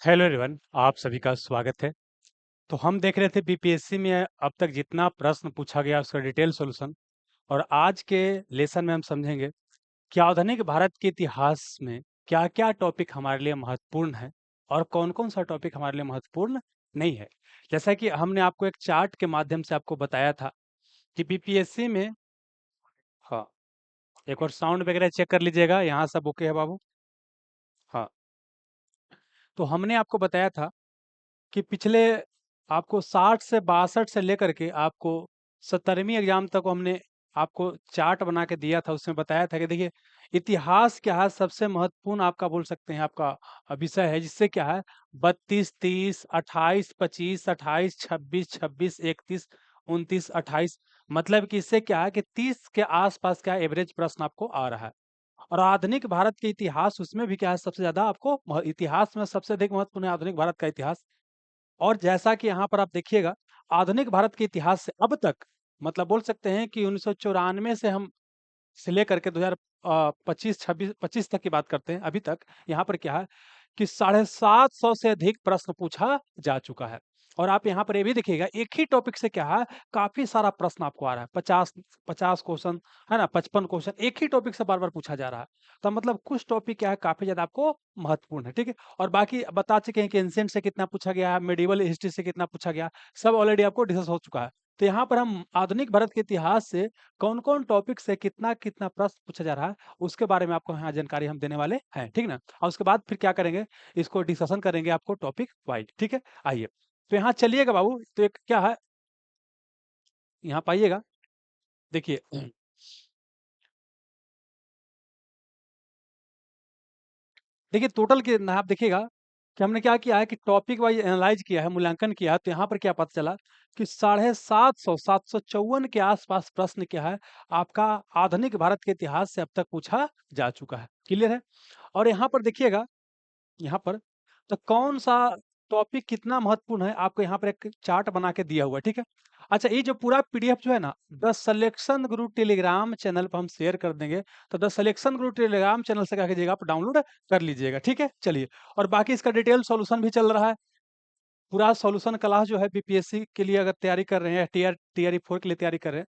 Hello everyone, आप सभी का स्वागत है। तो हम देख रहे थे बीपीएससी में अब तक जितना प्रश्न पूछा गया उसका डिटेल सॉल्यूशन। और आज के लेसन में हम समझेंगे कि आधुनिक भारत के इतिहास में क्या-क्या टॉपिक हमारे लिए महत्वपूर्ण है और कौन-कौन सा टॉपिक हमारे लिए महत्वपूर्ण नहीं है। जैसा कि हमने आपको एक चार्ट के माध्यम से आपको बताया था कि बीपीएससी में हाँ, एक और साउंड वगैरह चेक कर लीजिएगा, यहाँ सब ओके है बाबू? हाँ, तो हमने आपको बताया था कि पिछले आपको 60 से 62 से लेकर के आपको 70वीं एग्जाम तक हमने आपको चार्ट बना के दिया था। उसमें बताया था कि देखिए इतिहास क्या है, सबसे महत्वपूर्ण आपका बोल सकते हैं आपका विषय है, जिससे क्या है 32 30 28 25 28 26 26 31 29 28, मतलब कि इससे क्या है कि 30 के आसपास का एवरेज प्रश्न आपको आ रहा है। और आधुनिक भारत के इतिहास उसमें भी क्या है, सबसे ज्यादा आपको इतिहास में सबसे अधिक महत्वपूर्ण है आधुनिक भारत का इतिहास। और जैसा कि यहाँ पर आप देखिएगा, आधुनिक भारत के इतिहास से अब तक मतलब बोल सकते हैं कि 1994 से लेकर के 2025 26 25 तक की बात करते हैं, अभी तक यहाँ पर क्या है कि 750 से अधिक प्रश्न पूछा जा चुका है। और आप यहाँ पर ये भी देखिएगा, एक ही टॉपिक से क्या है, काफ़ी सारा प्रश्न आपको आ रहा है। 50 क्वेश्चन, है ना? 55 क्वेश्चन एक ही टॉपिक से बार-बार पूछा जा रहा है। तो मतलब कुछ टॉपिक क्या है, काफ़ी ज़्यादा आपको महत्वपूर्ण है, ठीक है? और बाकी बता चुके हैं कि एंशिएंट से कितना पूछा गया है, मेडिएवल हिस्ट्री से कितना पूछा गया, सब ऑलरेडी आपको डिस्कस हो चुका है। तो यहाँ पर हम आधुनिक भारत के इतिहास से कौन-कौन टॉपिक से कितना-कितना प्रश्न पूछा जा रहा है, उसके बारे में आपको यहाँ जानकारी हम देने वाले हैं, ठीक ना? और उसके बाद फिर क्या करेंगे, इसको डिस्कशन करेंगे आपको टॉपिक वाइज़, ठीक है? आइए, तो यहाँ चलिएगा बाबू, तो एक क्या है, यहाँ पे आइएगा, देखिए देखिए टोटल कितना आप देखिएगा कि हमने क्या किया है कि टॉपिक वाइज़ एनालाइज़ किया है, मूल्यांकन किया है, तो यहाँ पर क्या पता चला कि 750 754 के आस-पास प्रश्न क्या है, आपका आधुनिक भारत के इतिहास से अब तक पूछा जा चुका है। क्लियर है? और यहाँ पर देखिएगा, यहाँ पर तो कौन-सा टॉपिक कितना महत्वपूर्ण है, आपको यहाँ पर एक चार्ट बना के दिया हुआ है, ठीक है? अच्छा, ये जो पूरा पीडीएफ जो है ना, the selection Guru Telegram channel पे हम शेयर कर देंगे, तो the selection Guru Telegram channel से क्या कीजिएगा, आप डाउनलोड कर लीजिएगा, ठीक है? चलिए, और बाकी इसका डिटेल सॉल्यूशन भी चल रहा है। पूरा सॉल्यूशन क्लास जो है बीपीएससी के लिए अगर तैयारी कर रहे हैं, टीआरई 4 के लिए तैयारी कर रहे हैं,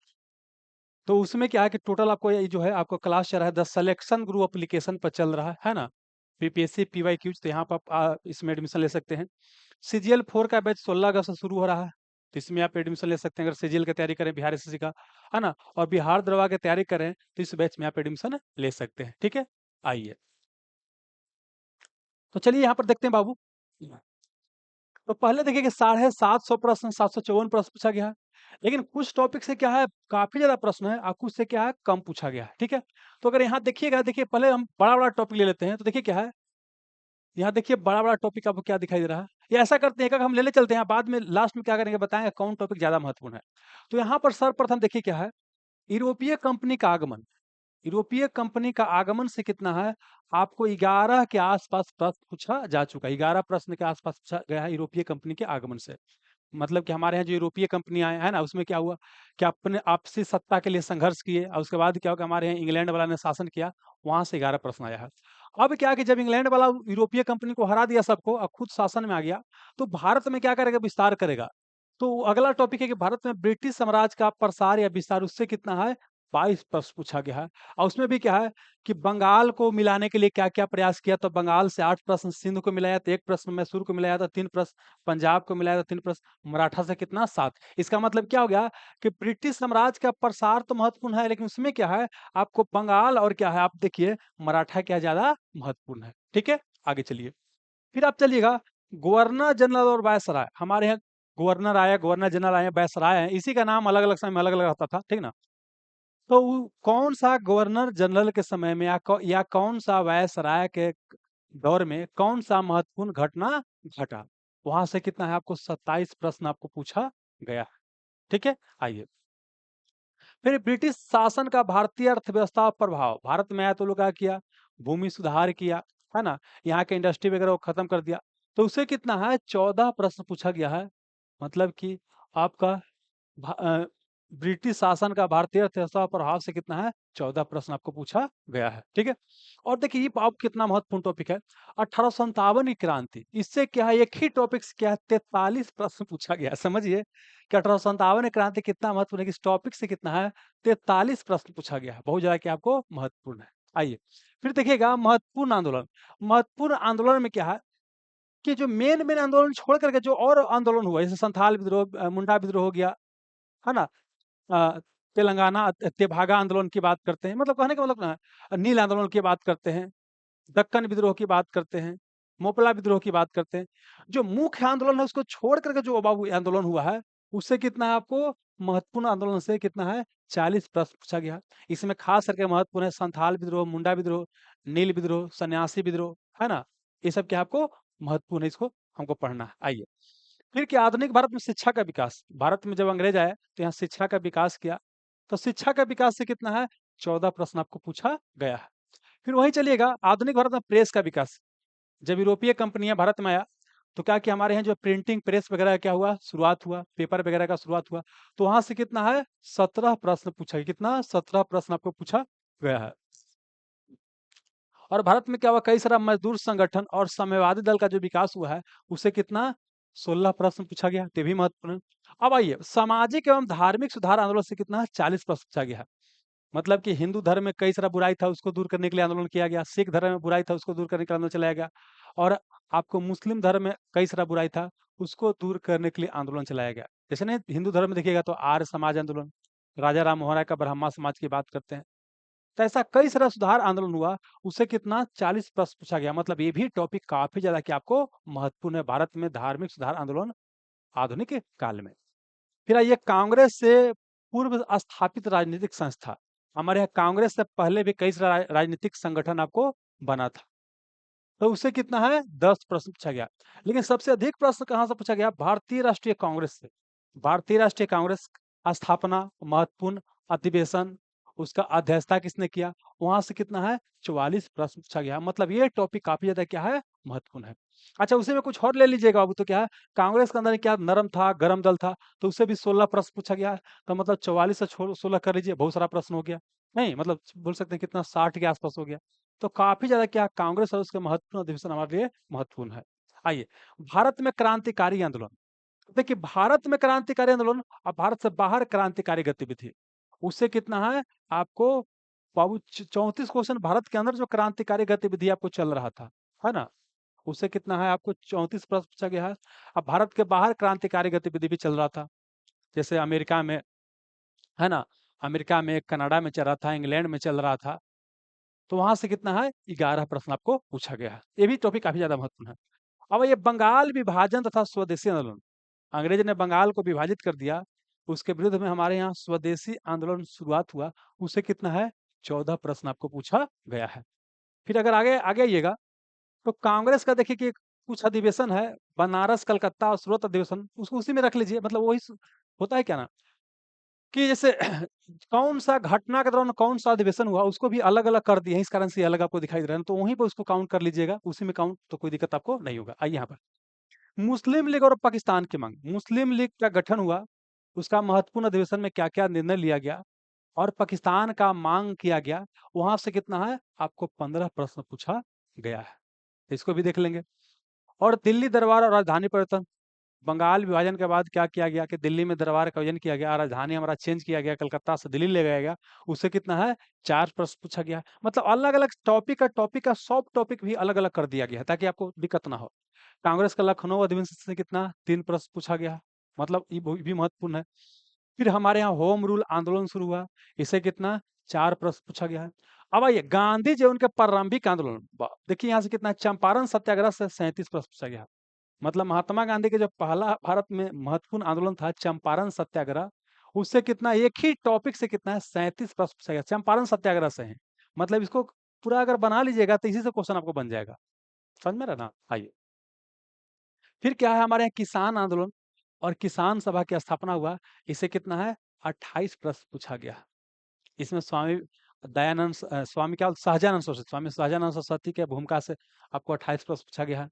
तो उसमें क्या है कि टोटल आपको ये जो है आपको क्लास चल रहा है, द सिलेक्शन गुरु एप्लीकेशन पर चल रहा है ना? बीपीएससी पीवाईक्यूज, तो यहाँ पर आप इसमें एडमिशन ले सकते हैं। सीजीएल 4 का बैच 16 अगस्त से शुरू हो रहा है, तो इसमें आप एडमिशन ले सकते हैं अगर सीजीएल की तैयारी करें बिहार एसएससी का, है ना? और बिहार दरोगा की तैयारी करें, तो इस बैच में आप एडमिशन ले सकते हैं, ठीक है? आइए, तो चलिए यहाँ पर देखते हैं बाबू। तो पहले देखिए कि 750 प्रश्न, 754 प्रश्न पूछा गया है। लेकिन कुछ टॉपिक से क्या है, काफ़ी ज़्यादा प्रश्न है और कुछ से क्या है, कम पूछा गया है, ठीक है? तो अगर यहाँ देखिएगा, देखिए पहले हम बड़ा-बड़ा टॉपिक ले लेते हैं, तो देखिए क्या है, यहाँ देखिए बड़ा-बड़ा टॉपिक आपको क्या दिखाई दे रहा है? या ऐसा करते हैं, एक-एक हम ले चलते हैं, बाद में लास्ट में क्या करेंगे बताएँगे कौन टॉपिक ज़्यादा महत्वपूर्ण है। तो यहाँ पर सर्वप्रथम देखिए क्या है, यूरोपीय कंपनी का आगमन। यूरोपीय कंपनी का आगमन से कितना है, आपको 11 के आस-पास प्रश्न पूछा जा चुका है। 11 प्रश्न के आस-पास पूछा गया है यूरोपीय कंपनी के आगमन से। मतलब कि हमारे यहाँ जो यूरोपीय कंपनी आए हैं ना, उसमें क्या हुआ कि अपने आपसी सत्ता के लिए संघर्ष किए और उसके बाद क्या हुआ कि हमारे यहाँ इंग्लैंड वाला ने शासन किया, वहाँ से 11 प्रश्न आया है। अब क्या है कि जब इंग्लैंड वाला यूरोपीय कंपनी को हरा दिया सबको और खुद शासन में आ गया, तो भारत में क्या करेगा, विस्तार करेगा। तो अगला टॉपिक है कि भारत में ब्रिटिश साम्राज्य का प्रसार या विस्तार, उससे कितना है, 22 प्रश्न पूछा गया है। और उसमें भी क्या है कि बंगाल को मिलाने के लिए क्या-क्या प्रयास किया, तो बंगाल से 8 प्रश्न, सिंध को मिलाया तो 1 प्रश्न, मैसूर को मिलाया तो 3 प्रश्न, पंजाब को मिलाया तो 3 प्रश्न, मराठा से कितना 7। इसका मतलब क्या हो गया कि ब्रिटिश साम्राज्य का प्रसार तो महत्वपूर्ण है, लेकिन उसमें क्या है, आपको बंगाल और क्या है, आप देखिए मराठा क्या ज़्यादा महत्वपूर्ण है। ठीक है? आगे चलिए। फिर आप चलिएगा, गवर्नर जनरल और वायसराय। हमारे यहाँ गवर्नर आया, गवर्नर जनरल आए, वायसराय हैं, इसी का नाम अलग-अलग समय में अलग-अलग रहता था, ठीक ना? तो वो कौन-सा गवर्नर जनरल के समय में या कौन-सा वायसराय के दौर में कौन-सा महत्वपूर्ण घटना घटा? वहाँ से कितना है, आपको 27 प्रश्न आपको पूछा गया है। ठीक है? आइए। फिर ब्रिटिश शासन का भारतीय अर्थव्यवस्था पर प्रभाव। भारत में आया तो लोग क्या किया? भूमि सुधार किया, है ना? यहाँ के इंडस्ट्री वगैरह को खत्म कर दिया। तो उससे कितना है, 14 प्रश्न पूछा गया है। मतलब कि आपका ब्रिटिश शासन का भारतीय अर्थव्यवस्था पर प्रभाव से कितना है? 14 प्रश्न आपको पूछा गया है, ठीक है? और देखिए ये आप कितना महत्वपूर्ण टॉपिक है, 1857 की क्रांति, इससे क्या है एक ही टॉपिक से क्या है 43 प्रश्न पूछा गया है, समझिए कि 1857 की क्रांति कितना महत्वपूर्ण है कि इस टॉपिक से कितना है 43 प्रश्न पूछा गया है, बहुत ज़्यादा क्या आपको महत्वपूर्ण है। आइए, फिर देखिएगा महत्वपूर्ण आंदोलन में क्या है कि जो मेन आंदोलन छोड़ कर के जो और आंदोलन हुआ, जैसे संथाल विद्रोह, मुंडा विद्रोह हो गया, है ना? अ, तेलंगाना तेभागा आंदोलन की बात करते हैं, मतलब कहने का मतलब ना नील आंदोलन की बात करते हैं, दक्कन विद्रोह की बात करते हैं, मोपला विद्रोह की बात करते हैं। जो मुख्य आंदोलन है उसको छोड़ कर के जो अबाबू आंदोलन हुआ है, उससे कितना है आपको महत्वपूर्ण आंदोलन से कितना है 40 प्रश्न पूछा गया। इसमें खास करके महत्वपूर्ण है संथाल विद्रोह, मुंडा विद्रोह, नील विद्रोह, सन्यासी विद्रोह, है ना? ये सब क्या आपको महत्वपूर्ण है, इसको हमको पढ़ना है। आइए, फिर क्या आधुनिक भारत में शिक्षा का विकास, भारत में जब अंग्रेज आए तो यहाँ शिक्षा का विकास किया, तो शिक्षा का विकास से कितना है 14 प्रश्न आपको पूछा गया है। फिर वहीं चलिएगा आधुनिक भारत में प्रेस का विकास, जब यूरोपीय कंपनियां भारत में आया तो क्या कि हमारे यहाँ जो प्रिंटिंग प्रेस वगैरह का क्या हुआ शुरुआत हुआ, पेपर वगैरह का शुरुआत हुआ, तो वहां से कितना है 17 प्रश्न पूछा गया, कितना 17 प्रश्न आपको पूछा गया है। और भारत में क्या हुआ कई सारा मजदूर संगठन और साम्यवादी दल का जो विकास हुआ है उससे कितना 16 प्रश्न पूछा गया, ये भी महत्वपूर्ण है। अब आइए सामाजिक एवं धार्मिक सुधार आंदोलन से कितना 40 प्रश्न पूछा गया है। मतलब कि हिंदू धर्म में कई सारा बुराई था उसको दूर करने के लिए आंदोलन किया गया, सिख धर्म में बुराई था उसको दूर करने के लिए आंदोलन चलाया गया, और आपको मुस्लिम धर्म में कई सारा बुराई था उसको दूर करने के लिए आंदोलन चलाया गया। जैसे नहीं हिंदू धर्म में देखिएगा तो आर्य समाज आंदोलन, राजा राम मोहन राय का ब्रह्मा समाज की बात करते हैं, तो ऐसा कई सारा सुधार आंदोलन हुआ, उससे कितना 40 प्रश्न पूछा गया। मतलब ये भी टॉपिक काफी ज्यादा कि आपको महत्वपूर्ण है भारत में धार्मिक सुधार आंदोलन आधुनिक काल में। फिर आइए कांग्रेस से पूर्व स्थापित राजनीतिक संस्था, हमारे यहाँ कांग्रेस से पहले भी कई सारा राजनीतिक संगठन आपको बना था, तो उससे कितना है 10 प्रश्न पूछा गया। लेकिन सबसे अधिक प्रश्न कहाँ से पूछा गया? भारतीय राष्ट्रीय कांग्रेस से। भारतीय राष्ट्रीय कांग्रेस स्थापना, महत्वपूर्ण अधिवेशन, उसका अध्यक्षता किसने किया, वहां से कितना है 44 प्रश्न पूछा गया। मतलब ये टॉपिक काफी ज्यादा क्या है महत्वपूर्ण है। अच्छा उसी में कुछ और ले लीजिएगा अब, तो क्या है कांग्रेस के अंदर क्या नरम था गरम दल था, तो उससे भी 16 प्रश्न पूछा गया। तो मतलब 44 से 16 कर लीजिए, बहुत सारा प्रश्न हो गया, नहीं मतलब बोल सकते हैं कितना 60 के आसपास हो गया। तो काफी ज्यादा क्या कांग्रेस और उसके महत्वपूर्ण अधिवेशन हमारे लिए महत्वपूर्ण है। आइए, भारत में क्रांतिकारी आंदोलन, देखिए भारत में क्रांतिकारी आंदोलन और भारत से बाहर क्रांतिकारी गतिविधि, उससे कितना है आपको बाबू 34 क्वेश्चन। भारत के अंदर जो क्रांतिकारी गतिविधि आपको चल रहा था, है ना, उससे कितना है आपको 34 प्रश्न पूछा गया है। अब भारत के बाहर क्रांतिकारी गतिविधि भी चल रहा था, जैसे अमेरिका में, है ना, अमेरिका में, कनाडा में चल रहा था, इंग्लैंड में चल रहा था, तो वहां से कितना है 11 प्रश्न आपको पूछा गया है। ये भी टॉपिक काफी ज्यादा महत्वपूर्ण है। अब ये बंगाल विभाजन तथा स्वदेशी आंदोलन, अंग्रेज ने बंगाल को विभाजित कर दिया, उसके विरुद्ध में हमारे यहाँ स्वदेशी आंदोलन शुरुआत हुआ, उससे कितना है 14 प्रश्न आपको पूछा गया है। फिर अगर आगे आगे आइएगा तो कांग्रेस का देखिए कि कुछ अधिवेशन है, बनारस कलकत्ता और सूरत अधिवेशन, उसको उसी में रख लीजिए। मतलब वही होता है क्या ना कि जैसे कौन सा घटना के दौरान कौन सा अधिवेशन हुआ उसको भी अलग अलग कर दिए हैं, इस कारण से ये अलग आपको दिखाई दे रहा है, तो वहीं पर उसको काउंट कर लीजिएगा, उसी में काउंट, तो कोई दिक्कत आपको नहीं होगा। आइए यहाँ पर मुस्लिम लीग और पाकिस्तान की मांग, मुस्लिम लीग का गठन हुआ, उसका महत्वपूर्ण अधिवेशन में क्या-क्या निर्णय लिया गया, और पाकिस्तान का मांग किया गया, वहां से कितना है आपको 15 प्रश्न पूछा गया है, इसको भी देख लेंगे। और दिल्ली दरबार और राजधानी परिवर्तन, बंगाल विभाजन के बाद क्या किया गया कि दिल्ली में दरबार का आयोजन किया गया, राजधानी हमारा चेंज किया गया, कलकत्ता से दिल्ली ले गया गया, उससे कितना है 4 प्रश्न पूछा गया। मतलब अलग अलग टॉपिक का सब टॉपिक भी अलग अलग कर दिया गया है ताकि आपको दिक्कत ना हो। कांग्रेस का लखनऊ अधिवेशन से कितना 3 प्रश्न पूछा गया, मतलब ये भी महत्वपूर्ण है। फिर हमारे यहाँ होम रूल आंदोलन शुरू हुआ, इसे कितना 4 प्रश्न पूछा गया है। अब आइए गांधी जी उनके प्रारंभिक आंदोलन, देखिए यहाँ से कितना चंपारण सत्याग्रह से 37 प्रश्न पूछा गया। मतलब महात्मा गांधी के जो पहला भारत में महत्वपूर्ण आंदोलन था चंपारण सत्याग्रह, उससे कितना एक ही टॉपिक से कितना है 37 प्रश्न पूछा गया, चंपारण सत्याग्रह से है। मतलब इसको पूरा अगर बना लीजिएगा तो इसी से क्वेश्चन आपको बन जाएगा, समझ में रहा ना। आइए, फिर क्या है हमारे यहाँ किसान आंदोलन और किसान सभा की स्थापना हुआ, इसे कितना है 28 प्रश्न पूछा गया। इसमें स्वामी दयानंद स्वामी क्या सहजानंद सरस्वती, स्वामी सहजानंद सरस्वती के भूमिका से आपको 28 प्रश्न पूछा गया है।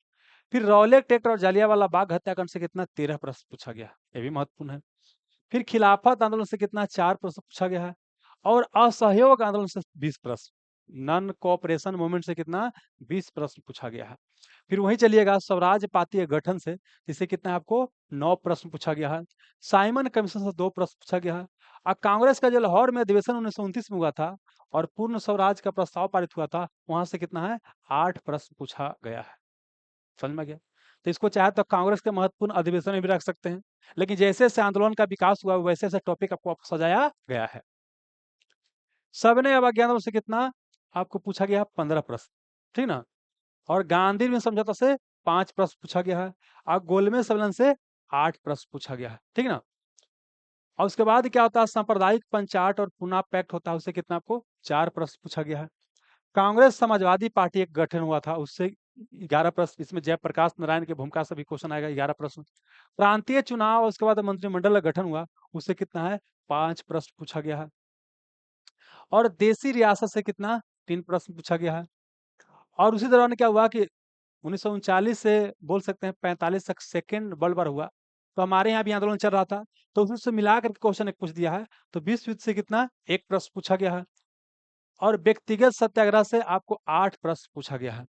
फिर रौलेट टेक्टर और जालियांवाला बाग हत्याकांड से कितना 13 प्रश्न पूछा गया, ये भी महत्वपूर्ण है। फिर खिलाफत आंदोलन से कितना 4 प्रश्न पूछा गया है और असहयोग आंदोलन से 20 प्रश्न, नॉन कोऑपरेशन मूवमेंट से कितना 20 प्रश्न पूछा गया है। फिर वहीं चलिएगा स्वराज पार्टी के गठन से, जिससे कितना आपको 9 प्रश्न पूछा गया है। साइमन कमीशन से 2 प्रश्न पूछा गया है। कांग्रेस का जो लाहौर में अधिवेशन 1929 में हुआ था और पूर्ण स्वराज का प्रस्ताव पारित हुआ था, वहां से कितना है 8 प्रश्न पूछा गया है। समझ में गया? तो इसको चाहे तो कांग्रेस के महत्वपूर्ण अधिवेशन में भी रख सकते हैं, लेकिन जैसे जैसे आंदोलन का विकास हुआ वैसे वैसे टॉपिक आपको सजाया गया है। सविनय अवज्ञा आंदोलन से कितना आपको पूछा गया 15 प्रश्न, ठीक ना। और गांधी में समझौता से 5 प्रश्न पूछा गया है और गोलमेज सम्मेलन से 8 प्रश्न पूछा गया है, ठीक ना। और उसके बाद क्या होता है सांप्रदायिक पंचायत और पुनः पैक्ट होता है, उससे कितना आपको 4 प्रश्न पूछा गया है। कांग्रेस समाजवादी पार्टी एक गठन हुआ था, उससे 11 प्रश्न, इसमें जयप्रकाश नारायण की भूमिका से भी क्वेश्चन आएगा 11 प्रश्न। प्रांतीय चुनाव और उसके बाद मंत्रिमंडल का गठन हुआ, उससे कितना है 5 प्रश्न पूछा गया है। और देसी रियासत से कितना 3 प्रश्न पूछा गया है। और उसी दौरान क्या हुआ कि 1939 से बोल सकते हैं 45 तक सेकेंड वर्ल्ड वॉर हुआ, तो हमारे यहाँ भी आंदोलन चल रहा था, तो उससे मिला करके क्वेश्चन एक पूछ दिया है। तो विश्व युद्ध से कितना 1 प्रश्न पूछा गया है। और व्यक्तिगत सत्याग्रह से आपको 8 प्रश्न पूछा गया है।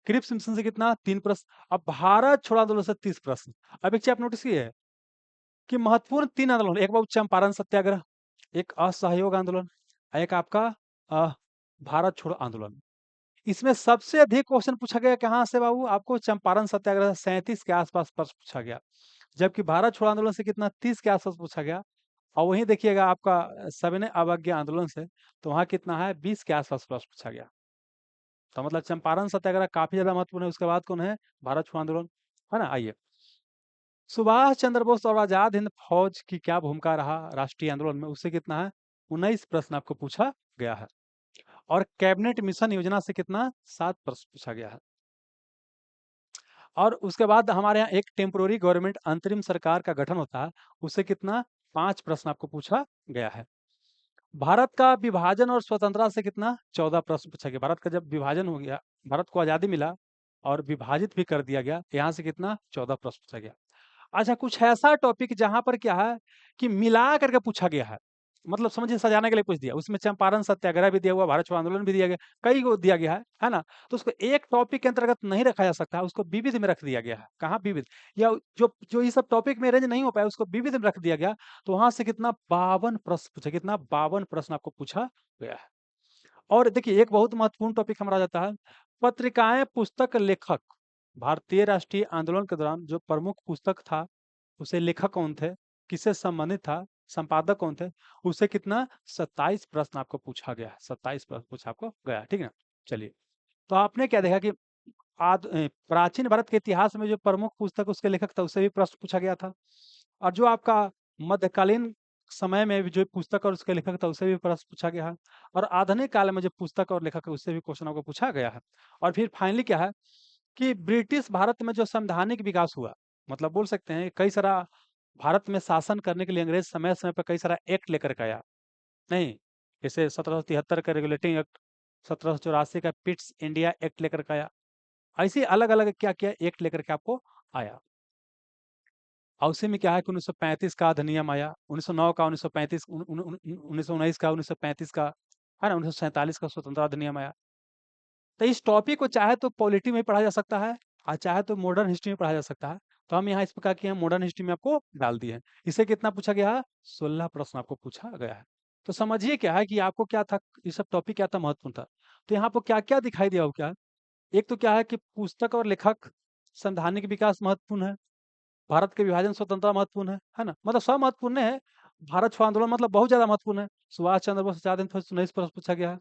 क्रिप्स मिशन से कितना 3 प्रश्न। अब भारत छोड़ो आंदोलन से 30 प्रश्न। अब एक चीज आप नोटिस किए है कि महत्वपूर्ण 3 आंदोलन, एक बार चंपारण सत्याग्रह, एक असहयोग आंदोलन, एक आपका अ, भारत छोड़ो आंदोलन। इसमें सबसे अधिक क्वेश्चन पूछा गया कहाँ से बाबू, आपको चंपारण सत्याग्रह 37 के आसपास प्रश्न पूछा गया, जबकि भारत छोड़ो आंदोलन से कितना 30 के आसपास पूछा गया। और वहीं देखिएगा आपका सविनय अवज्ञा आंदोलन से, तो वहां कितना है 20 के आसपास प्रश्न पूछा गया। तो मतलब चंपारण सत्याग्रह काफी ज्यादा महत्वपूर्ण है। उसके बाद कौन है भारत छोड़ो आंदोलन, है ना। आइए, सुभाष चंद्र बोस और आजाद हिंद फौज की क्या भूमिका रहा राष्ट्रीय आंदोलन में, उससे कितना है 19 प्रश्न आपको पूछा गया है। और कैबिनेट मिशन योजना से कितना 7 प्रश्न पूछा गया है। और उसके बाद हमारे यहाँ एक टेम्पोररी गवर्नमेंट अंतरिम सरकार का गठन होता है, उससे कितना 5 प्रश्न आपको पूछा गया है। भारत का विभाजन और स्वतंत्रता से कितना 14 प्रश्न पूछा गया। भारत का जब विभाजन हो गया, भारत को आजादी मिला और विभाजित भी कर दिया गया, यहाँ से कितना 14 प्रश्न पूछा गया। अच्छा, कुछ ऐसा टॉपिक जहां पर क्या है कि मिला करके पूछा गया है, मतलब समझिए सजाने के लिए पूछ दिया, उसमें चंपारण सत्याग्रह भी दिया हुआ, भारत छोड़ो आंदोलन भी दिया गया, कई को दिया गया है ना। तो उसको एक टॉपिक के अंतर्गत नहीं रखा जा सकता, उसको विविध में रख दिया गया है। कहाँ विविध, या जो जो ये सब टॉपिक में अरेंज नहीं हो पाया उसको विविध में रख दिया गया। तो वहां से कितना 52 प्रश्न पूछा, कितना 52 प्रश्न आपको पूछा गया है। और देखिए एक बहुत महत्वपूर्ण टॉपिक हमारा जाता है पत्रिकाएं पुस्तक लेखक। भारतीय राष्ट्रीय आंदोलन के दौरान जो प्रमुख पुस्तक था, उसे लेखक कौन थे, किससे संबंधित था, संपादक कौन थे, उससे कितना 27 प्रश्न आपको पूछा गया है। 27 प्रश्न पूछा आपको गया है, ठीक है ना। चलिए, तो आपने क्या देखा कि प्राचीन भारत के इतिहास में जो प्रमुख पुस्तक उसके लेखक था, उससे भी प्रश्न पूछा गया था। और जो आपका मध्यकालीन समय में भी जो पुस्तक और उसके लेखक था, उससे भी प्रश्न पूछा गया है। और आधुनिक काल में जो पुस्तक और लेखक है, उससे भी क्वेश्चन आपको पूछा गया है। और फिर फाइनली क्या है कि ब्रिटिश भारत में जो संवैधानिक विकास हुआ, मतलब बोल सकते हैं कई सारा भारत में शासन करने के लिए अंग्रेज समय समय पर कई सारा एक्ट लेकर के आया। नहीं, जैसे 1773 का रेगुलेटिंग एक्ट, 1784 का पिट्स इंडिया एक्ट लेकर के आया। ऐसे अलग अलग क्या क्या एक्ट लेकर के आपको आया। और उसी में क्या है कि 1935 का अधिनियम आया, 1909 का, 1935 1919 का, 1935 का, है ना, 1947 का स्वतंत्रता अधिनियम आया। तो इस टॉपिक को चाहे तो पॉलिटी में पढ़ा जा सकता है और चाहे तो मॉडर्न हिस्ट्री में पढ़ा जा सकता है। तो हम यहाँ इस प्रकार की मॉडर्न हिस्ट्री में आपको डाल दिए हैं। इसे कितना पूछा गया है 16 प्रश्न आपको पूछा गया है। तो समझिए क्या है कि आपको क्या था, ये सब टॉपिक क्या था महत्वपूर्ण था। तो यहाँ पर क्या क्या दिखाई दिया हो, क्या एक तो क्या है कि पुस्तक और लेखक, संवैधानिक विकास महत्वपूर्ण है, भारत के विभाजन स्वतंत्रता महत्वपूर्ण है ना, मतलब सब महत्वपूर्ण है। भारत छोड़ो आंदोलन मतलब बहुत ज्यादा महत्वपूर्ण है। सुभाष चंद्र बोस आजाद हिंद फौज से 19 प्रश्न पूछा गया है,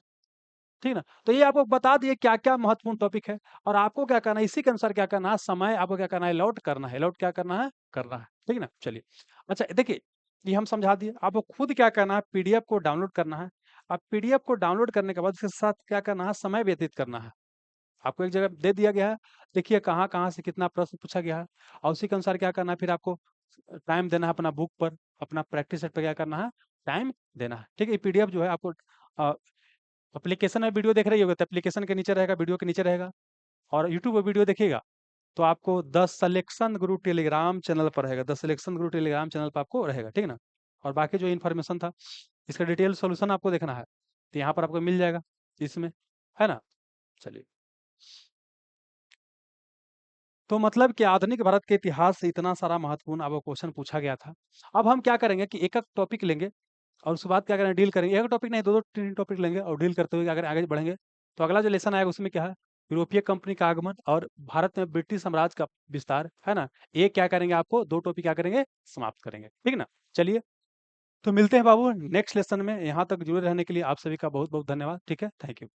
ठीक ना। तो ये आपको बता दिए क्या क्या महत्वपूर्ण टॉपिक है। और आपको क्या करना है, इसी के अनुसार क्या करना है, समय आपको क्या करना है, अलॉट करना है। अलॉट क्या करना है, ठीक ना। चलिए, अच्छा देखिए, ये हम समझा दिए। आपको खुद क्या करना है, पीडीएफ को डाउनलोड करना है। अब पीडीएफ को डाउनलोड करने के बाद उसके साथ क्या करना है, समय व्यतीत करना है। आपको एक जगह दे दिया गया है, देखिए कहाँ कहाँ से कितना प्रश्न पूछा गया है, और उसी के अनुसार क्या करना है, फिर आपको टाइम देना है अपना बुक पर, अपना प्रैक्टिस सेट पर क्या करना है, टाइम देना है, ठीक है। ये पीडीएफ जो है आपको एप्लीकेशन में वीडियो देख रही होगी तो एप्लीकेशन के नीचे रहेगा, वीडियो के नीचे रहेगा। और यूट्यूब पर वीडियो देखिएगा तो आपको the selection Guru Telegram channel पर रहेगा, the selection Guru Telegram channel पर आपको रहेगा, ठीक है ना। और बाकी जो इन्फॉर्मेशन था इसका डिटेल सॉल्यूशन आपको देखना है तो यहाँ पर आपको मिल जाएगा इसमें, है ना? चलिए। तो मतलब कि आधुनिक भारत के इतिहास से इतना सारा महत्वपूर्ण आपको क्वेश्चन पूछा गया था। अब हम क्या करेंगे कि एक-एक टॉपिक लेंगे और उसके बाद क्या करेंगे, डील करेंगे। एक टॉपिक नहीं, 2-2 3 टॉपिक लेंगे और डील करते हुए अगर आगे बढ़ेंगे। तो अगला जो लेसन आएगा उसमें क्या है, यूरोपीय कंपनी का आगमन और भारत में ब्रिटिश साम्राज्य का विस्तार, है ना? ये क्या करेंगे, आपको 2 टॉपिक क्या करेंगे, समाप्त करेंगे। ठीक ना? चलिए, तो मिलते हैं बाबू नेक्स्ट लेसन में। यहाँ तक जुड़े रहने के लिए आप सभी का बहुत-बहुत धन्यवाद। ठीक है? Thank you.